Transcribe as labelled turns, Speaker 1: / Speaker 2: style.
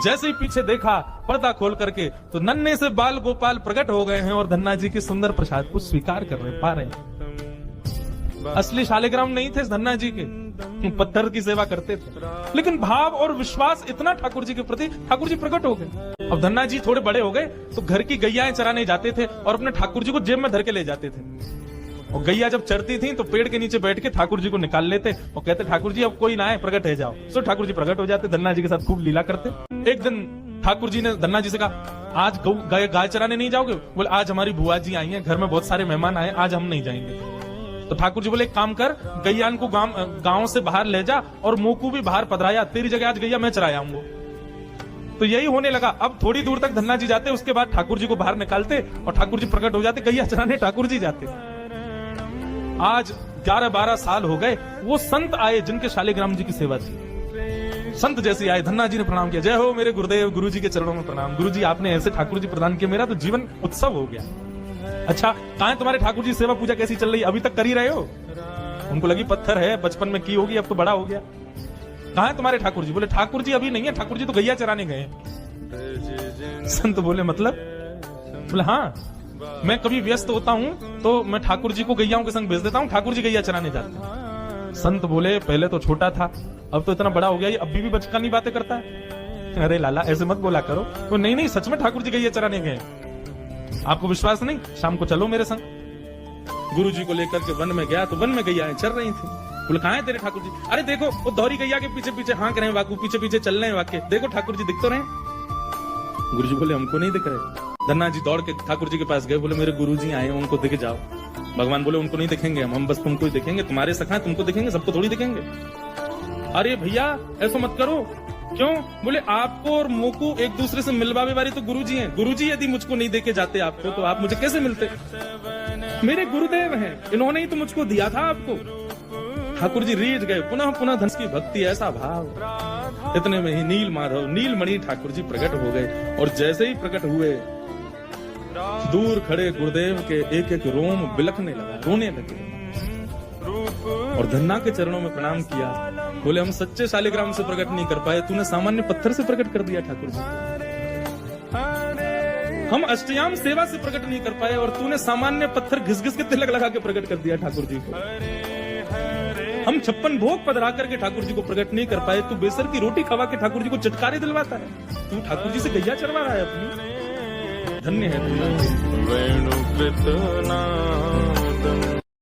Speaker 1: जैसे ही पीछे देखा पर्दा खोल करके तो नन्हे से बाल गोपाल प्रकट हो गए हैं और धन्ना जी के सुंदर प्रसाद को स्वीकार कर पा रहे हैं। असली शालिग्राम नहीं थे धन्ना जी के, पत्थर की सेवा करते थे, लेकिन भाव और विश्वास इतना ठाकुर जी के प्रति, ठाकुर जी प्रकट हो गए। अब धन्ना जी थोड़े बड़े हो गए तो घर की गैयाएं चराने जाते थे और अपने ठाकुर जी को जेब में धर के ले जाते थे। और गैया जब चरती थी तो पेड़ के नीचे बैठ के ठाकुर जी को निकाल लेते और कहते ठाकुर जी अब कोई ना आए, प्रकट है जाओ। तो ठाकुर जी प्रकट हो जाते, धन्ना जी के साथ खूब लीला करते। एक दिन ठाकुर जी ने धन्ना जी से कहा, आज गाय चराने नहीं जाओगे? बोले आज हमारी बुआ जी आई हैं, घर में बहुत सारे मेहमान आए, आज हम नहीं जाएंगे। तो ठाकुर जी बोले एक काम कर, गैयान को गांव से बाहर ले जा और मोकू भी बाहर पधराया, तेरी जगह आज गैया मैं चराया आऊंगा। तो यही होने लगा। अब थोड़ी दूर तक धन्ना जी जाते, उसके बाद ठाकुर जी को बाहर निकालते और ठाकुर जी प्रकट हो जाते, गैया चराने ठाकुर जी जाते। आज 11-12 साल हो गए, वो संत आए जिनके शालिग्राम जी की सेवा थी। संत जैसे आए, धन्ना जी ने प्रणाम किया, जय हो मेरे गुरुदेव, गुरु जी के चरणों में प्रणाम। गुरु जी आपने ऐसे ठाकुर जी प्रदान किया, मेरा तो जीवन उत्सव हो गया। अच्छा कहां है तुम्हारे ठाकुर जी, सेवा पूजा कैसी चल रही है, अभी तक कर ही रहे हो? उनको लगी पत्थर है, बचपन में की होगी, अब तो बड़ा हो गया। कहां है तुम्हारे ठाकुर जी? बोले ठाकुर जी अभी नहीं है, ठाकुर जी तो गैया चराने गए। संत बोले मतलब? बोले हाँ, मैं कभी व्यस्त होता हूं तो मैं ठाकुर जी को गैयाओं के संग भेज देता हूं, ठाकुर जी गैया चराने जाते हैं। संत बोले पहले तो छोटा था, अब तो इतना बड़ा हो गया, ये अभी भी बचकानी बातें करता है। अरे लाला ऐसे मत बोला करो। तो नहीं सच में ठाकुर जी गैया चराने गए। आपको विश्वास नहीं? शाम को चलो मेरे संग। गुरु जी को लेकर के वन में गया तो वन में गैयाएं चल रही थी। बोले कहां है तेरे ठाकुर जी? अरे देखो वो दोहरी गैया के पीछे पीछे हाँक रहे हैं वाकू, पीछे पीछे चल रहे हैं वाक्य, देखो ठाकुर जी दिख तो रहे। गुरु जी बोले हमको नहीं दिख रहे। धन्ना जी दौड़ के ठाकुर जी के पास गए, बोले मेरे गुरु जी आए, उनको दिख जाओ। भगवान बोले उनको नहीं दिखेंगे, हम बस तुमको ही दिखेंगे, तुम्हारे सखा तुमको दिखेंगे, सबको थोड़ी दिखेंगे। अरे भैया ऐसा मत करो। क्यों? बोले आपको और मोकू एक दूसरे से मिलवावे वाली तो गुरु जी हैं। गुरु जी यदि मुझको नहीं देके जाते आपको तो आप मुझे कैसे मिलते? मेरे गुरुदेव हैं, इन्होंने ही तो मुझको दिया था आपको। ठाकुर जी रीझ गए, पुनः पुनः धन की भक्ति, ऐसा भाव। इतने में ही नील माधव नीलमणि ठाकुर जी प्रकट हो गए और जैसे ही प्रकट हुए दूर खड़े गुरुदेव के एक एक रोम बिलखने लगा, रोने लगे और धन्ना के चरणों में प्रणाम किया। बोले हम सच्चे शालिग्राम से प्रकट नहीं कर पाए, तूने सामान्य पत्थर से प्रकट कर दिया ठाकुर जी। हम अष्टयाम सेवा से प्रकट नहीं कर पाए और तूने सामान्य पत्थर घिस घिस के तिलक लगा के प्रकट कर दिया ठाकुर जी को। हम 56 भोग पधरा करके ठाकुर जी को प्रकट नहीं कर पाए, तू बेसर की रोटी खवा के ठाकुर जी को चटकारे दिलवाता है। तू ठाकुर जी से गैया चरवा रहा है अपनी। धन्य है।